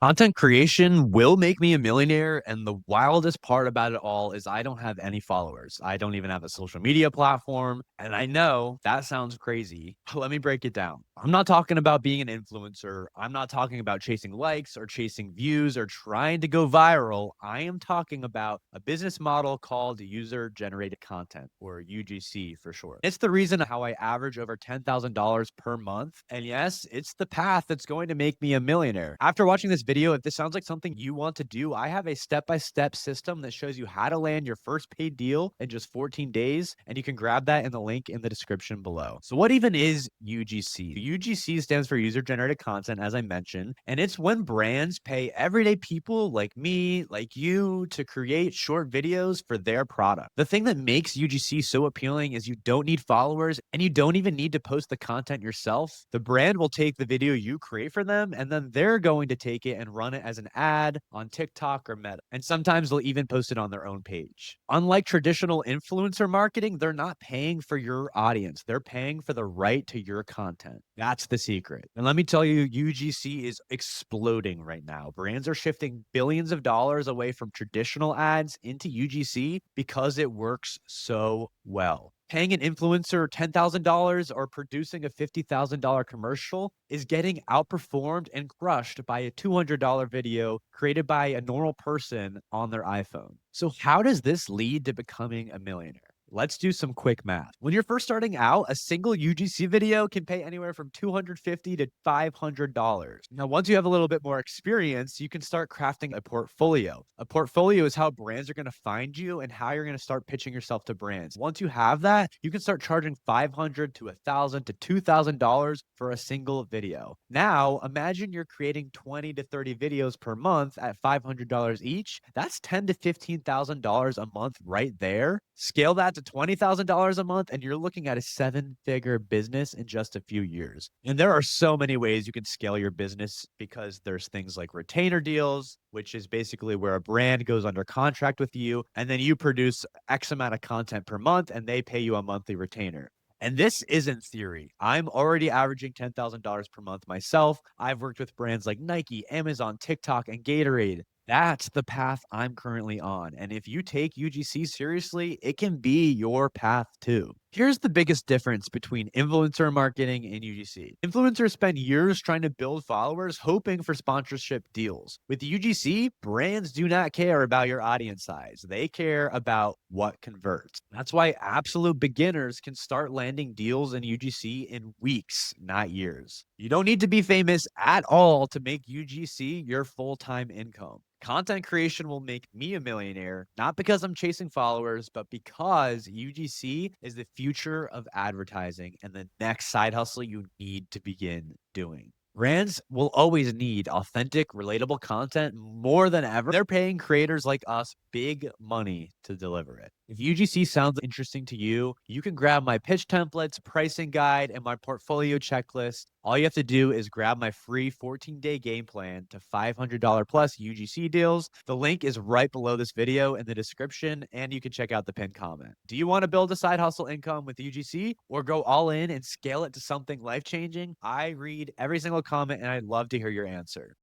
Content creation will make me a millionaire, and the wildest part about it all is I don't have any followers. I don't even have a social media platform, and I know that sounds crazy, but let me break it down. I'm not talking about being an influencer. I'm not talking about chasing likes or chasing views or trying to go viral. I am talking about a business model called user-generated content, or UGC for short. It's the reason how I average over $10,000 per month, and yes, it's the path that's going to make me a millionaire. After watching this video, if this sounds like something you want to do, I have a step-by-step system that shows you how to land your first paid deal in just 14 days, and you can grab that in the link in the description below. So what even is UGC? UGC stands for user-generated content, as I mentioned, and it's when brands pay everyday people like me, like you, to create short videos for their product. The thing that makes UGC so appealing is you don't need followers and you don't even need to post the content yourself. The brand will take the video you create for them, and then they're going to take it and run it as an ad on TikTok or Meta. And sometimes they'll even post it on their own page. Unlike traditional influencer marketing, they're not paying for your audience. They're paying for the right to your content. That's the secret. And let me tell you, UGC is exploding right now. Brands are shifting billions of dollars away from traditional ads into UGC because it works so well. Paying an influencer $10,000 or producing a $50,000 commercial is getting outperformed and crushed by a $200 video created by a normal person on their iPhone. So, how does this lead to becoming a millionaire? Let's do some quick math. When you're first starting out, a single UGC video can pay anywhere from $250 to $500. Now, once you have a little bit more experience, you can start crafting a portfolio. A portfolio is how brands are going to find you and how you're going to start pitching yourself to brands. Once you have that, you can start charging $500 to $1,000 to $2,000 for a single video. Now, imagine you're creating 20 to 30 videos per month at $500 each. That's $10,000 to $15,000 a month right there. Scale that to $20,000 a month, and you're looking at a seven-figure business in just a few years. And there are so many ways you can scale your business because there's things like retainer deals, which is basically where a brand goes under contract with you, and then you produce X amount of content per month, and they pay you a monthly retainer. And this isn't theory. I'm already averaging $10,000 per month myself. I've worked with brands like Nike, Amazon, TikTok, and Gatorade. That's the path I'm currently on. And if you take UGC seriously, it can be your path too. Here's the biggest difference between influencer marketing and UGC. Influencers spend years trying to build followers, hoping for sponsorship deals. With UGC, brands do not care about your audience size. They care about what converts. That's why absolute beginners can start landing deals in UGC in weeks, not years. You don't need to be famous at all to make UGC your full-time income. Content creation will make me a millionaire, not because I'm chasing followers, but because UGC is the future of advertising and the next side hustle you need to begin doing. Brands will always need authentic, relatable content more than ever. They're paying creators like us big money to deliver it. If UGC sounds interesting to you, you can grab my pitch templates, pricing guide, and my portfolio checklist. All you have to do is grab my free 14-day game plan to $500 plus UGC deals. The link is right below this video in the description, and you can check out the pinned comment. Do you want to build a side hustle income with UGC or go all in and scale it to something life changing? I read every single comment and I'd love to hear your answer.